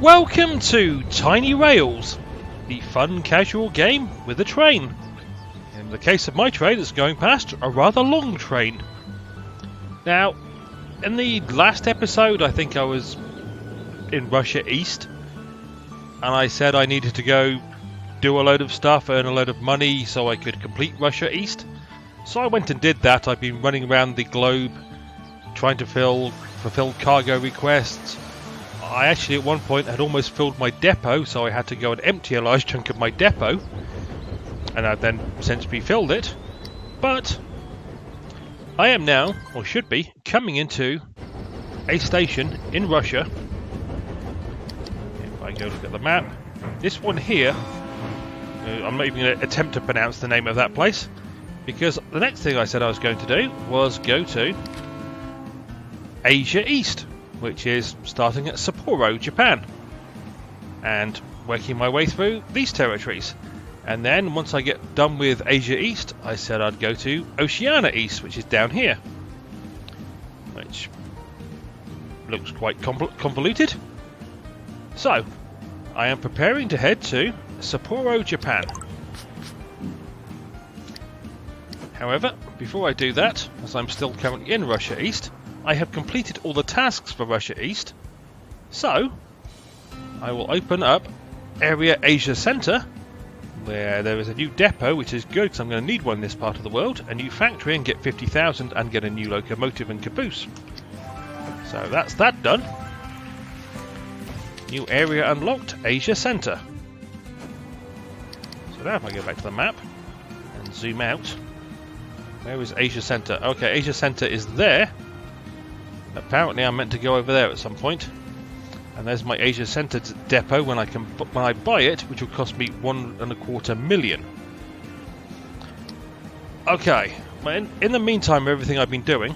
Welcome to Tiny Rails, the fun casual game with a train. In the case of my train, it's going past a rather long train. Now, in the last episode, I think I was in Russia East, and I said I needed to go do a load of stuff, earn a load of money so I could complete Russia East. So I went and did that. I've been running around the globe trying to fulfill cargo requests. I actually at one point had almost filled my depot, so I had to go and empty a large chunk of my depot, and I've then since refilled it. But I am now, or should be, coming into a station in Russia. If I go look at the map, this one here, I'm not even going to attempt to pronounce the name of that place, because the next thing I said I was going to do was go to Asia East, which is starting at Sapporo, Japan, and working my way through these territories. And then once I get done with Asia East, I said I'd go to Oceania East, which is down here, which looks quite convoluted. So I am preparing to head to Sapporo, Japan. However, before I do that, as I'm still currently in Russia East, I have completed all the tasks for Russia East, so I will open up Area Asia Center, where there is a new depot, which is good because I'm going to need one in this part of the world, a new factory and get 50,000 and get a new locomotive and caboose. So that's that done. New area unlocked, Asia Center. So now if I go back to the map and zoom out, where is Asia Center? Okay, Asia Center is there. Apparently I'm meant to go over there at some point. And there's my Asia Center depot when I buy it, which will cost me 1.25 million. Okay, in the meantime, everything I've been doing,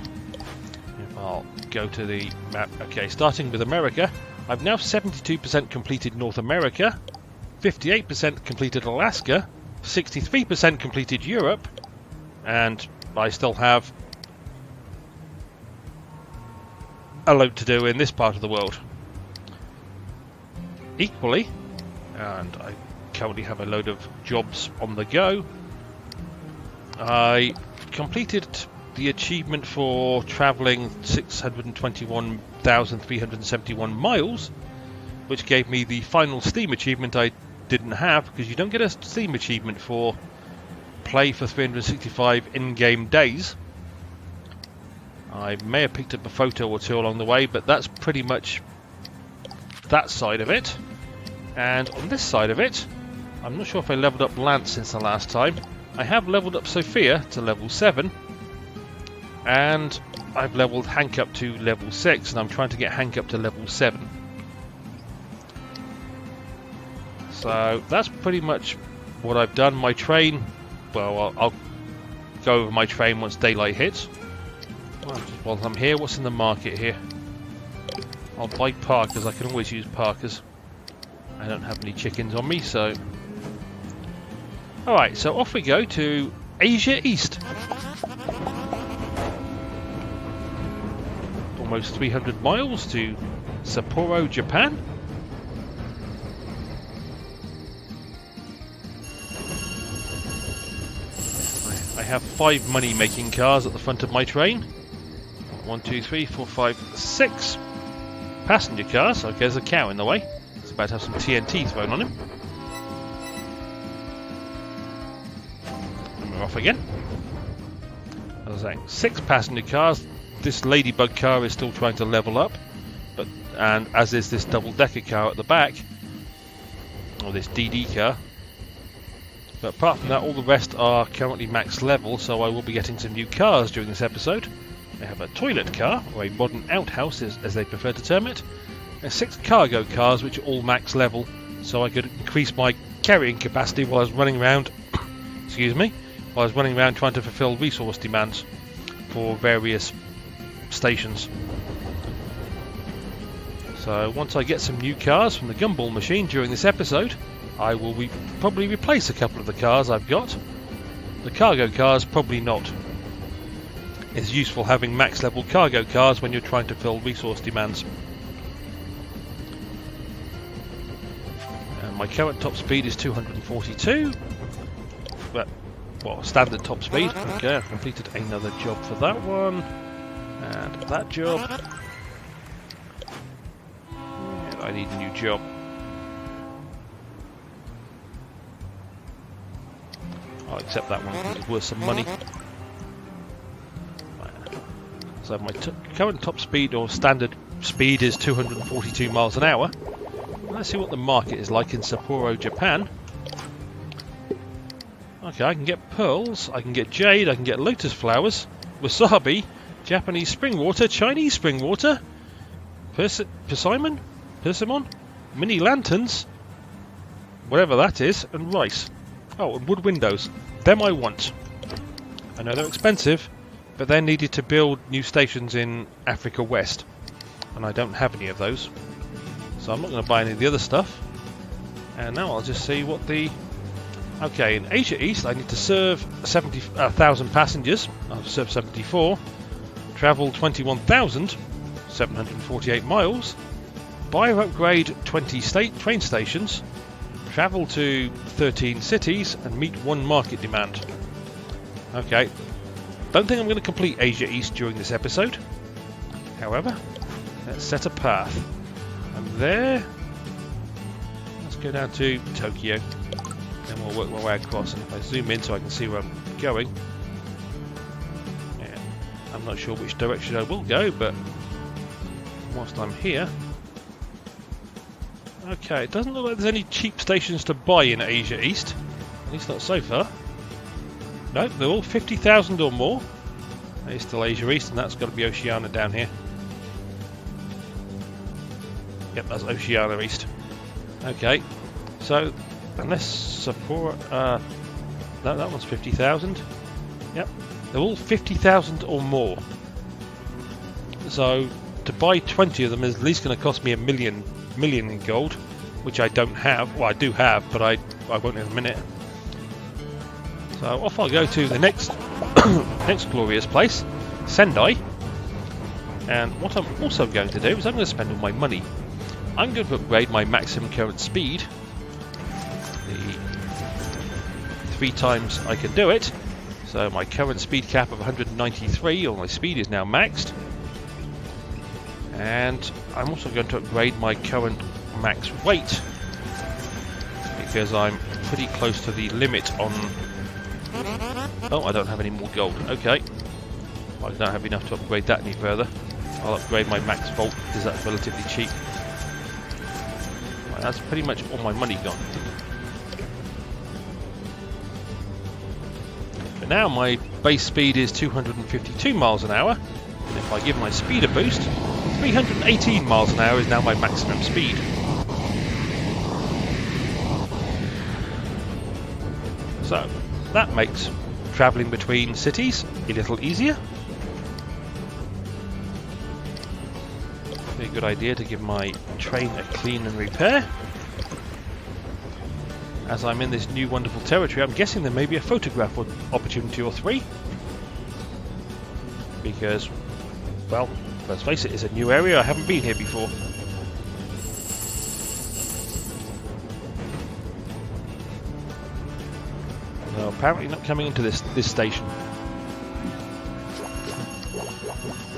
if I'll go to the map. Okay, starting with America, I've now 72% completed North America, 58% completed Alaska, 63% completed Europe, and I still have a load to do in this part of the world. Equally, and I currently have a load of jobs on the go, I completed the achievement for travelling 621,371 miles, which gave me the final Steam achievement I didn't have, because you don't get a Steam achievement for play for 365 in-game days. I may have picked up a photo or two along the way, but that's pretty much that side of it. And on this side of it, I'm not sure if I leveled up Lance since the last time. I have leveled up Sophia to level 7, and I've leveled Hank up to level 6, and I'm trying to get Hank up to level 7. So that's pretty much what I've done. My train, well, I'll go over my train once daylight hits. Well, just while I'm here, what's in the market here? I'll buy Parkers. I can always use Parkers. I don't have any chickens on me, so... Alright, so off we go to Asia East. Almost 300 miles to Sapporo, Japan. I have 5 money-making cars at the front of my train. 1, 2, 3, 4, 5, 6 passenger cars. Okay, there's a cow in the way. It's about to have some TNT thrown on him. And we're off again. As I was saying, 6 passenger cars. This ladybug car is still trying to level up, and as is this double-decker car at the back, or this DD car. But apart from that, all the rest are currently max level, so I will be getting some new cars during this episode. I have a toilet car, or a modern outhouse as they prefer to term it, and 6 cargo cars which are all max level, so I could increase my carrying capacity while I was running around while I was running around trying to fulfill resource demands for various stations. So once I get some new cars from the gumball machine during this episode, I will probably replace a couple of the cars I've got. The cargo cars, probably not. It's useful having max level cargo cars when you're trying to fill resource demands. And my current top speed is 242. But, well, standard top speed. Okay, I've completed another job for that one. And that job. And I need a new job. I'll accept that one because it's worth some money. So my current top speed or standard speed is 242 miles an hour. Let's see what the market is like in Sapporo, Japan. Okay, I can get pearls, I can get jade, I can get lotus flowers, wasabi, Japanese spring water, Chinese spring water, persimmon, mini lanterns, whatever that is, and rice. Oh, and wood windows. Them I want. I know they're expensive, but they're needed to build new stations in Africa West, and I don't have any of those. So I'm not going to buy any of the other stuff. And now I'll just see what the... Okay, in Asia East I need to serve 1,000 passengers. I've served 74. Travel 21,748 miles. Buy or upgrade 20 train stations. Travel to 13 cities and meet one market demand. Okay. Don't think I'm going to complete Asia East during this episode. However, let's set a path. And there, let's go down to Tokyo. Then we'll work my way across. And if I zoom in so I can see where I'm going. Yeah, I'm not sure which direction I will go, but whilst I'm here. Okay, it doesn't look like there's any cheap stations to buy in Asia East. At least not so far. Nope, they're all 50,000 or more. It's still Asia East, and that's got to be Oceania down here. Yep, that's Oceania East. Okay, so unless Sapporo, no, that one's 50,000. Yep, they're all 50,000 or more. So to buy 20 of them is at least going to cost me $1 million in gold, which I don't have. Well, I do have, but I won't in a minute. So off I'll go to the next next glorious place, Sendai. And what I'm also going to do is I'm going to spend all my money. I'm going to upgrade my maximum current speed. The 3 times I can do it. So my current speed cap of 193, or my speed is now maxed. And I'm also going to upgrade my current max weight, because I'm pretty close to the limit on... Oh, I don't have any more gold. Okay. Well, I don't have enough to upgrade that any further. I'll upgrade my max volt because that's relatively cheap. Right, that's pretty much all my money gone. But now my base speed is 252 miles an hour. And if I give my speed a boost, 318 miles an hour is now my maximum speed. So that makes travelling between cities a little easier. Be a good idea to give my train a clean and repair. As I'm in this new wonderful territory, I'm guessing there may be a photograph opportunity or 3. Because, well, let's face it, it's a new area. I haven't been here before. No, apparently not coming into this station.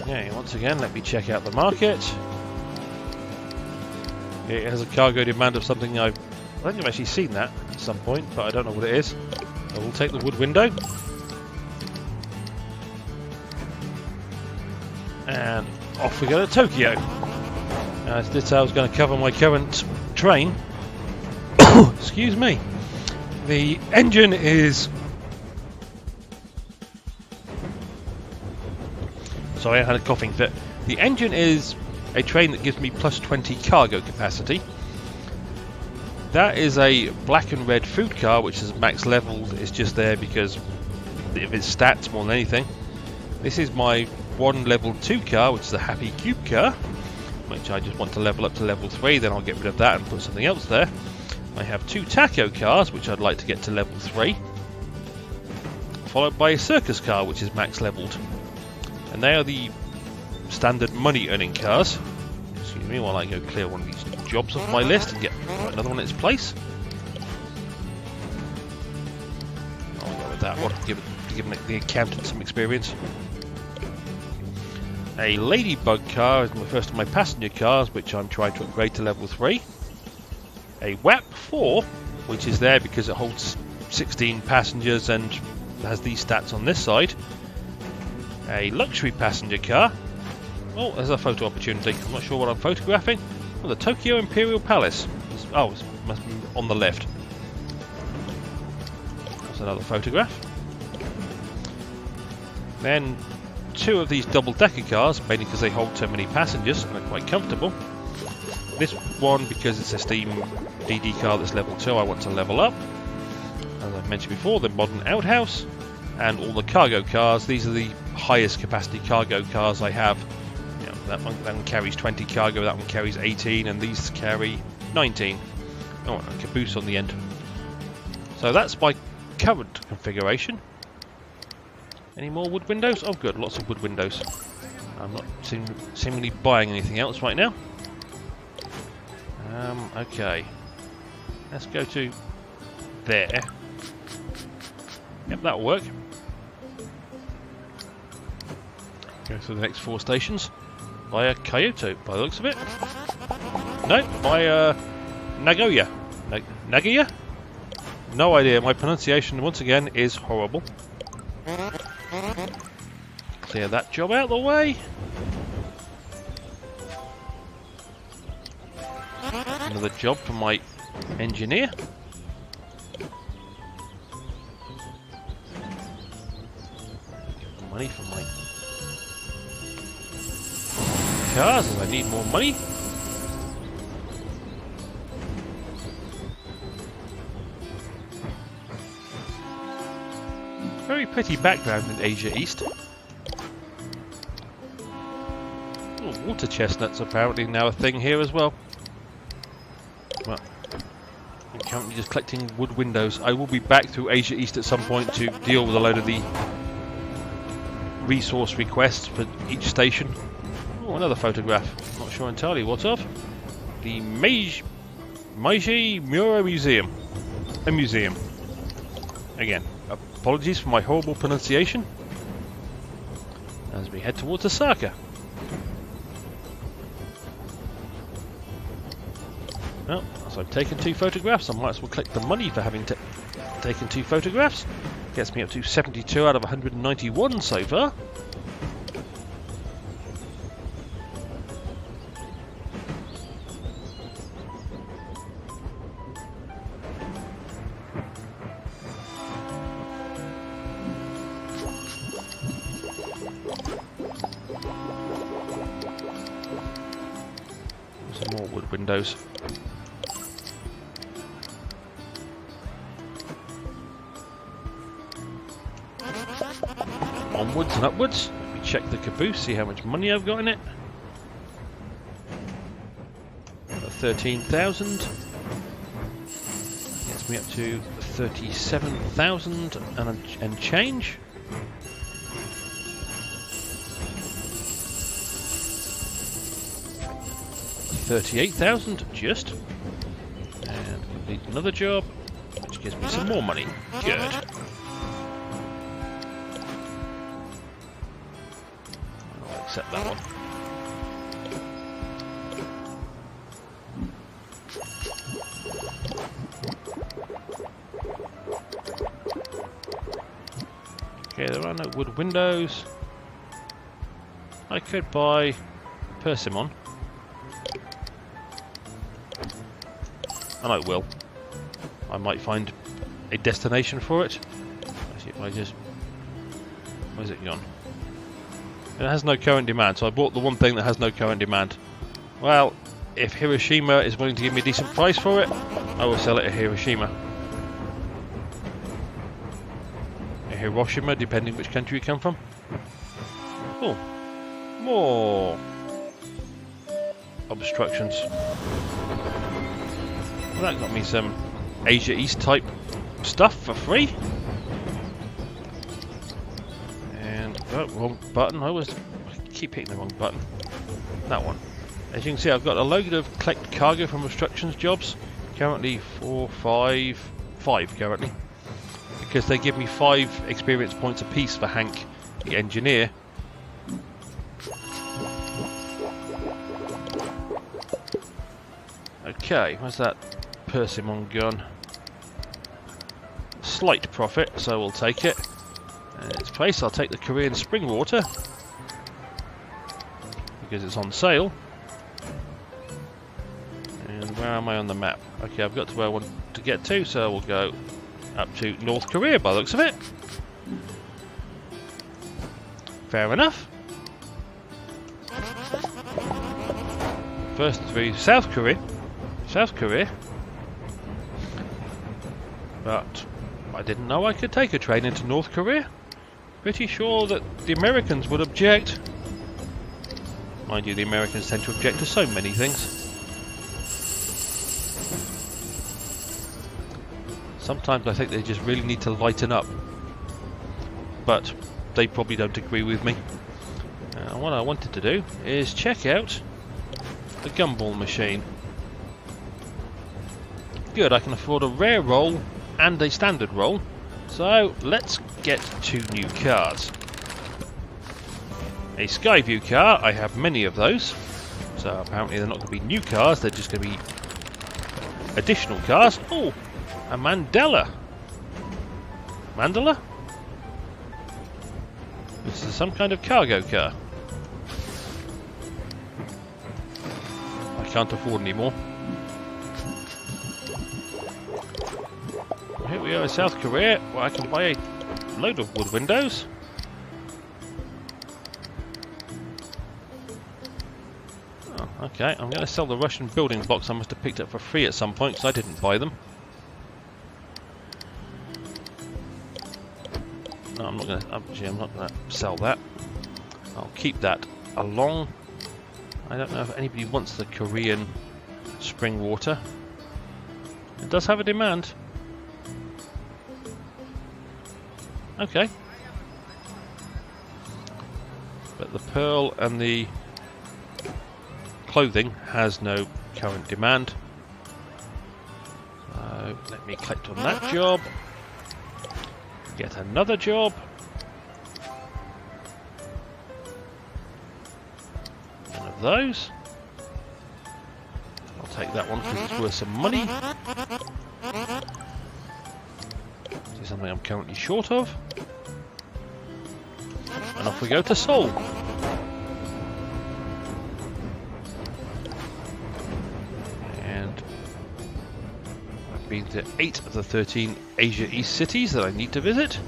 Okay, once again, let me check out the market. It has a cargo demand of something I think I've actually seen that at some point, but I don't know what it is. I will take the wood window. And off we go to Tokyo. As this I was going to cover my current train. Excuse me. The engine is... Sorry, I had a coughing fit. The engine is a train that gives me plus 20 cargo capacity. That is a black and red food car, which is max leveled. It's just there because of its stats more than anything. This is my 1 level 2 car, which is a happy cube car, which I just want to level up to level 3, then I'll get rid of that and put something else there. I have 2 taco cars, which I'd like to get to level 3, followed by a circus car, which is max leveled. And they are the standard money earning cars. Excuse me while I go clear one of these jobs off my list and get another one in its place. I'll go with that one, give the accountant some experience. A Ladybug car is the first of my passenger cars, which I'm trying to upgrade to level 3. A WAP 4, which is there because it holds 16 passengers and has these stats on this side. A luxury passenger car. Oh, there's a photo opportunity. I'm not sure what I'm photographing. Oh, the Tokyo Imperial Palace. Oh, it must be on the left. That's another photograph. Then 2 of these double-decker cars, mainly because they hold so many passengers and are quite comfortable. This one, because it's a Steam DD car that's level 2, I want to level up. As I mentioned before, the modern outhouse and all the cargo cars. These are the highest capacity cargo cars I have. You know, that one carries 20 cargo, that one carries 18, and these carry 19. Oh, a caboose on the end. So that's my current configuration. Any more wood windows? Oh good, lots of wood windows. I'm not seemingly buying anything else right now. Okay. Let's go to there. Yep, that'll work. Go through the next 4 stations via Kyoto, by the looks of it. No, via Nagoya. Nagoya? No idea. My pronunciation, once again, is horrible. Clear that job out of the way. Another job for my engineer. Money for my cars, as I need more money. Very pretty background in Asia East. Oh, water chestnuts apparently now a thing here as well. Well, I'm currently just collecting wood windows. I will be back through Asia East at some point to deal with a load of the resource requests for each station. Oh, another photograph. Not sure entirely what of. The Meiji Mura Museum. A museum. Again, apologies for my horrible pronunciation. As we head towards Osaka. Well, as I've taken 2 photographs, I might as well collect the money for having taken 2 photographs. Gets me up to 72 out of 191 so far. Some more wood windows. Onwards and upwards. Let me check the caboose, see how much money I've got in it. 13,000. Gets me up to 37,000 and change. $38,000 just. And complete another job, which gives me some more money. Good. Accept that one. Okay, there are no wood windows. I could buy persimmon. And I will. I might find a destination for it. Where's it gone? It has no current demand, so I bought the one thing that has no current demand. Well, if Hiroshima is willing to give me a decent price for it, I will sell it at Hiroshima. Or Hiroshima, depending which country you come from. Oh, more obstructions. Well, that got me some Asia East type stuff for free. And oh, wrong button. I keep hitting the wrong button. That one. As you can see, I've got a load of collect cargo from obstructions jobs. Currently 5 currently. Because they give me 5 experience points apiece for Hank, the engineer. Okay, where's that Persimmon gun? Slight profit, so we'll take it. In its place, I'll take the Korean spring water because it's on sale. And where am I on the map? Okay, I've got to where I want to get to, so we'll go up to North Korea by the looks of it. Fair enough. First to South Korea. South Korea. But I didn't know I could take a train into North Korea. Pretty sure that the Americans would object. Mind you, the Americans tend to object to so many things. Sometimes I think they just really need to lighten up. But they probably don't agree with me. What I wanted to do is check out the gumball machine. Good, I can afford a rare roll and a standard roll. So let's get 2 new cars. A Skyview car, I have many of those. So apparently they're not going to be new cars, they're just going to be additional cars. Oh, a Mandela. Mandela? This is some kind of cargo car. I can't afford any more. Here we are in South Korea, where I can buy a load of wood windows. Oh, okay, I'm going to sell the Russian building blocks I must have picked up for free at some point, because I didn't buy them. No, I'm not going to sell that. I'll keep that along. I don't know if anybody wants the Korean spring water. It does have a demand. Okay. But the pearl and the clothing has no current demand. So let me collect on that job. Get another job. One of those. I'll take that one because it's worth some money. This is something I'm currently short of. And off we go to Seoul. And I've been to 8 of the 13 Asia East cities that I need to visit.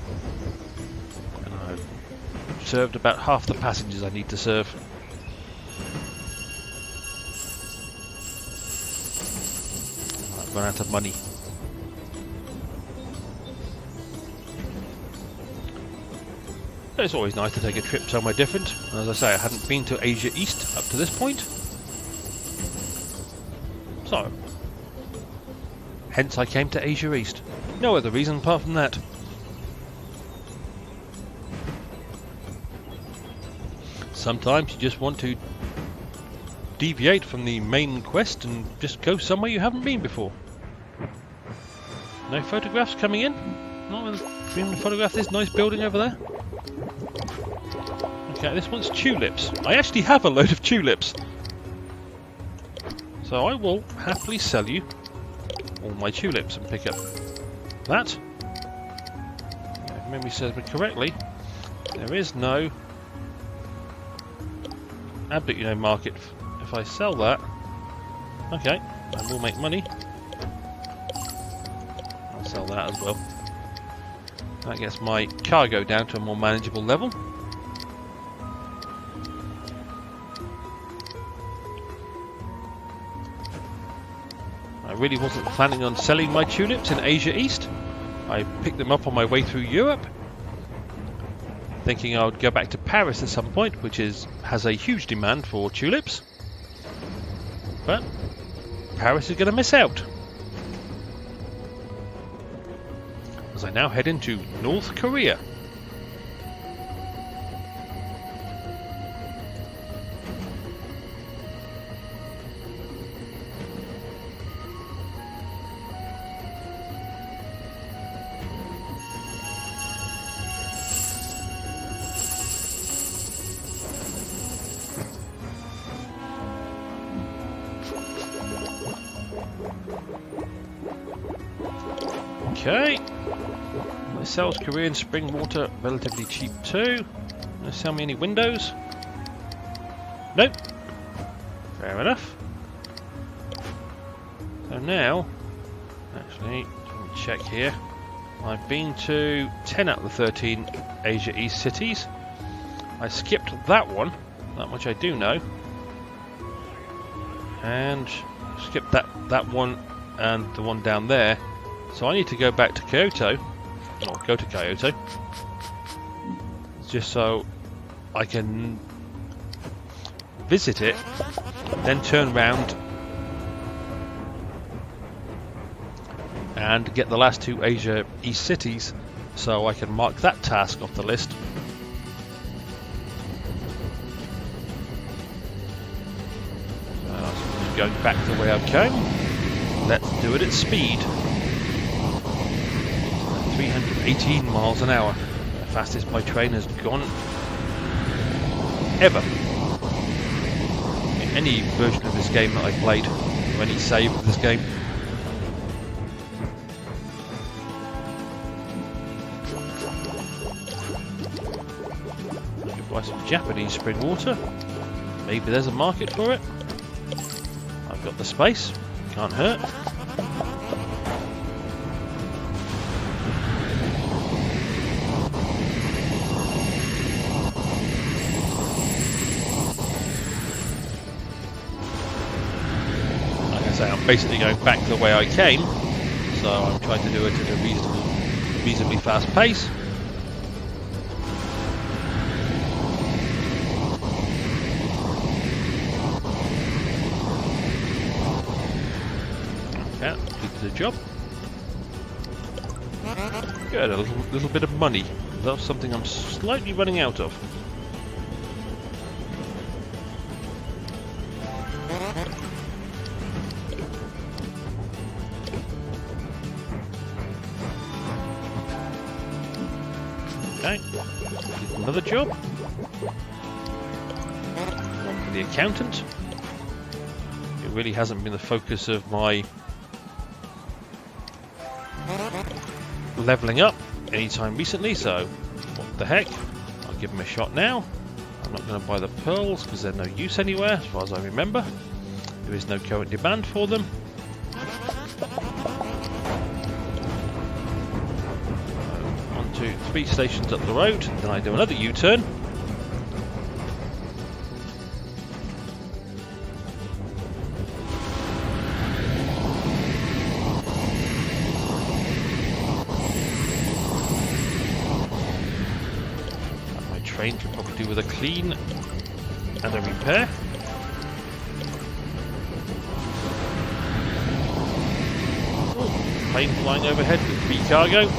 And I've served about half the passengers I need to serve. I've run out of money. It's always nice to take a trip somewhere different. As I say, I hadn't been to Asia East up to this point. So, hence I came to Asia East. No other reason apart from that. Sometimes you just want to deviate from the main quest and just go somewhere you haven't been before. No photographs coming in? Not even photograph this nice building over there? Okay, this one's tulips. I actually have a load of tulips. So I will happily sell you all my tulips and pick up that. If memory serves me correctly, there is no absolutely no market. If I sell that, okay, I will make money. I'll sell that as well. That gets my cargo down to a more manageable level. I really wasn't planning on selling my tulips in Asia East. I picked them up on my way through Europe, thinking I would go back to Paris at some point, which has a huge demand for tulips. But Paris is going to miss out, as I now head into North Korea. Okay. It sells Korean spring water relatively cheap too. They sell me any windows? Nope. Fair enough. So now, actually, let me check here. I've been to 10 out of the 13 Asia East cities. I skipped that one, that much I do know. And skipped that one and the one down there. So I need to go back to Kyoto, or go to Kyoto, just so I can visit it, then turn round and get the last two Asia East cities, so I can mark that task off the list. So going back the way I came. Let's do it at speed. 318 miles an hour. The fastest my train has gone ever. In any version of this game that I played, or any save of this game. Buy some Japanese spring water. Maybe there's a market for it. I've got the space. Can't hurt. Like I say, I'm basically going back the way I came, so I'm trying to do it at a reasonably fast pace. Yeah, did the job. Good, a little bit of money. That's something I'm slightly running out of. Okay, did another job. One for the accountant. It really hasn't been the focus of my leveling up anytime recently, so what the heck, I'll give them a shot now. I'm not going to buy the pearls because they're no use anywhere as far as I remember. There is no current demand for them. On to 3 stations up the road, then I do another U-turn. Train can probably do with a clean and a repair. Ooh, plane flying overhead with free cargo.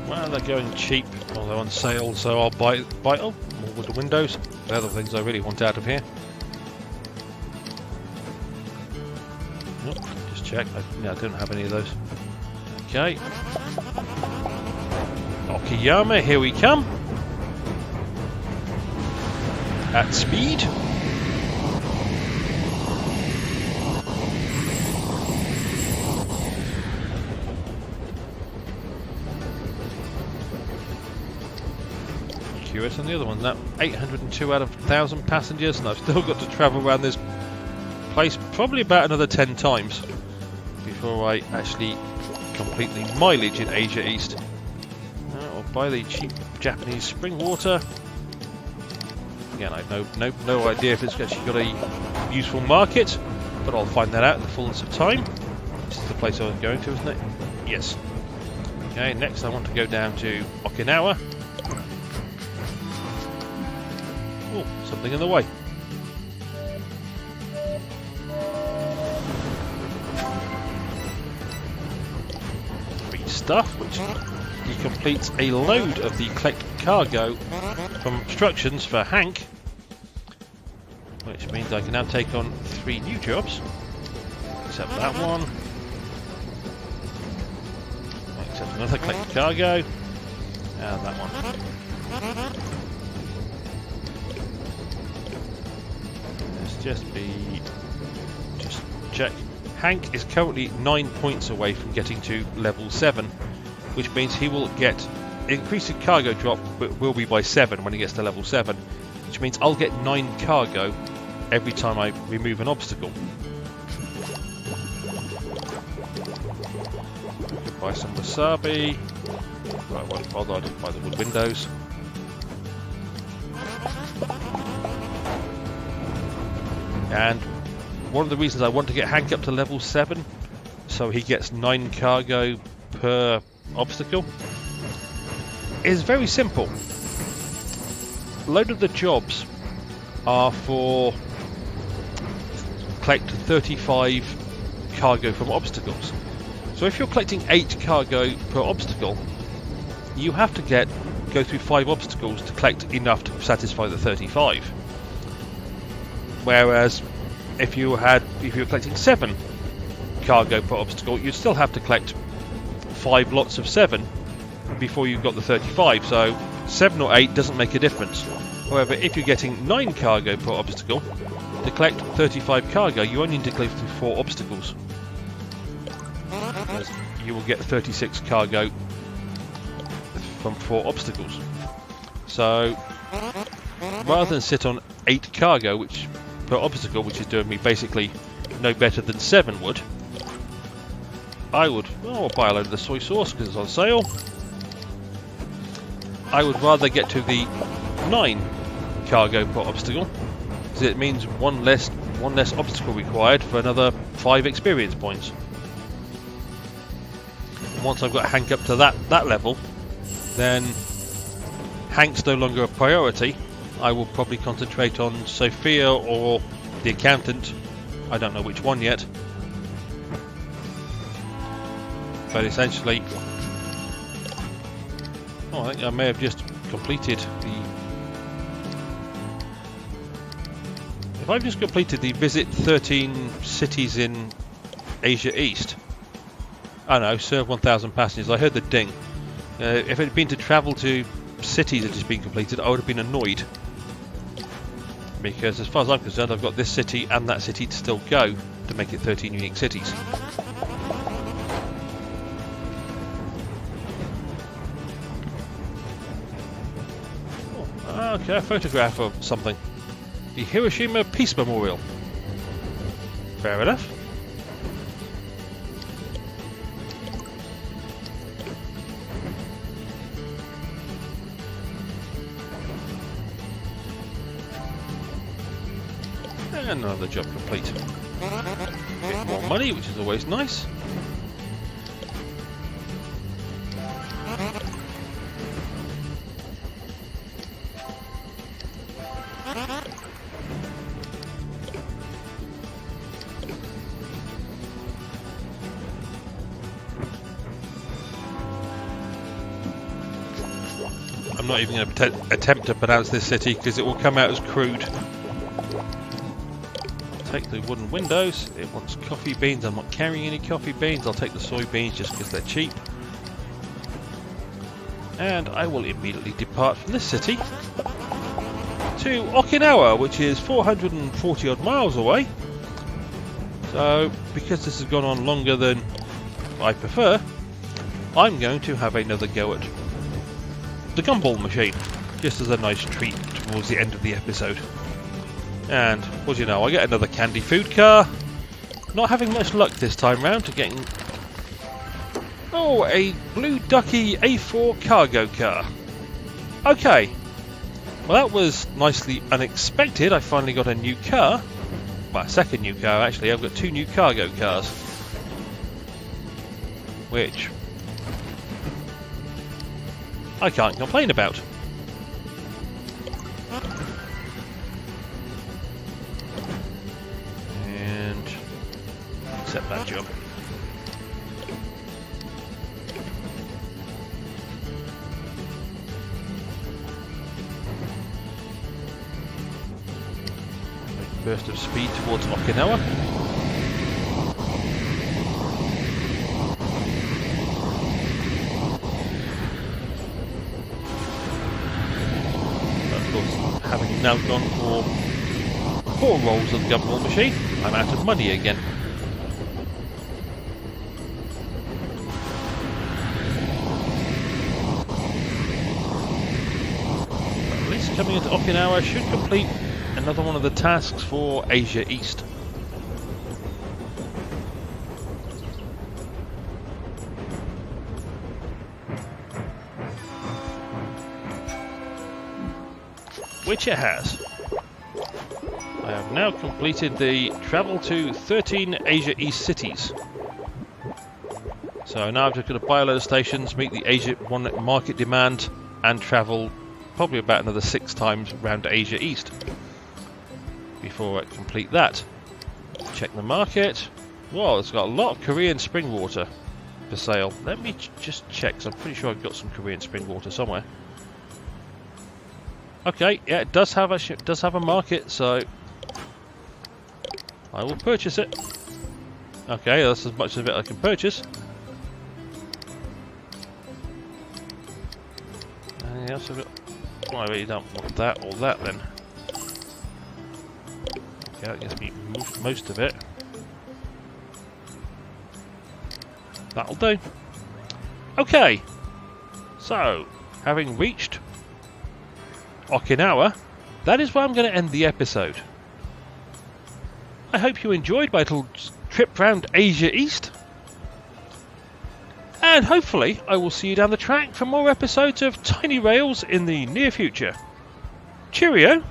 Well, they're going cheap, or they're on sale, so I'll buy oh, more with the windows. They're the things I really want out of here. Nope, just check. I don't have any of those. Okay. Okayama, here we come. At speed. Curious on the other one. Now 802 out of 1,000 passengers, and I've still got to travel around this place probably about another 10 times before I actually complete the mileage in Asia East. I'll buy the cheap Japanese spring water. Again, I have no idea if it's actually got a useful market, but I'll find that out in the fullness of time. This is the place I was going to, isn't it? Yes. Okay, next I want to go down to Okinawa. Oh, something in the way. stuff, which he completes a load of the collect cargo from instructions for Hank, which means I can now take on 3 new jobs, except that one, except another collect cargo, and that one. Let's just check. Hank is currently 9 points away from getting to level 7, which means he will get increased cargo drop, but will be by 7 when he gets to level 7, which means I'll get 9 cargo every time I remove an obstacle. Buy some wasabi. I won't bother, I didn't buy the wood windows. And one of the reasons I want to get Hank up to level 7, so he gets 9 cargo per obstacle, is very simple. A load of the jobs are for collect 35 cargo from obstacles. So if you're collecting 8 cargo per obstacle, you have to go through 5 obstacles to collect enough to satisfy the 35. Whereas if you're collecting 7 cargo per obstacle, you'd still have to collect 5 lots of 7 before you've got the 35, so 7 or 8 doesn't make a difference. However, if you're getting 9 cargo per obstacle, to collect 35 cargo you only need to go through 4 obstacles. You will get 36 cargo from 4 obstacles. So rather than sit on 8 cargo per obstacle, which is doing me basically no better than 7 would, I'll buy a load of the soy sauce because it's on sale. I would rather get to the 9 cargo per obstacle, because it means one less obstacle required for another 5 experience points. And once I've got Hank up to that level, then Hank's no longer a priority. I will probably concentrate on Sophia or the accountant. I don't know which one yet. But essentially, I think I may have just completed if I've just completed the visit 13 cities in Asia East. Oh no, serve 1,000 passengers. I heard the ding. If it had been to travel to cities that has been completed, I would have been annoyed. Because as far as I'm concerned, I've got this city and that city to still go to make it 13 unique cities. Okay, a photograph of something. The Hiroshima Peace Memorial. Fair enough. And another job complete. A bit more money, which is always nice. I'm not even going to attempt to pronounce this city because it will come out as crude. Take the wooden windows. It wants coffee beans. I'm not carrying any coffee beans. I'll take the soybeans just because they're cheap. And I will immediately depart from this city to Okinawa, which is 440 odd miles away. So, because this has gone on longer than I prefer, I'm going to have another go at the gumball machine, just as a nice treat towards the end of the episode. And, what do you know, I get another candy food car. Not having much luck this time round to getting... Oh, a blue ducky A4 cargo car. Okay. Well, that was nicely unexpected. I finally got a new car. Well, a second new car, actually. I've got 2 new cargo cars. Which I can't complain about. And accept that job. burst of speed towards Okinawa. But of course, having now gone for 4 rolls of the gumball machine, I'm out of money again. But at least coming into Okinawa should complete another one of the tasks for Asia East. Which it has. I have now completed the travel to 13 Asia East cities. So now I've just got to buy a load of stations, meet the Asia 1 market demand, and travel probably about another 6 times around Asia East before I complete that. Check the market. Well, it's got a lot of Korean spring water for sale. Let me just check, because I'm pretty sure I've got some Korean spring water somewhere. Okay, yeah, it does have a market, so I will purchase it. Okay, that's as much of it I can purchase. Anything else of it? Well, I really don't want that or that then. Okay, that gives me most of it. That'll do. Okay, so having reached Okinawa, that is where I'm going to end the episode. I hope you enjoyed my little trip round Asia East. And hopefully I will see you down the track for more episodes of Tiny Rails in the near future. Cheerio!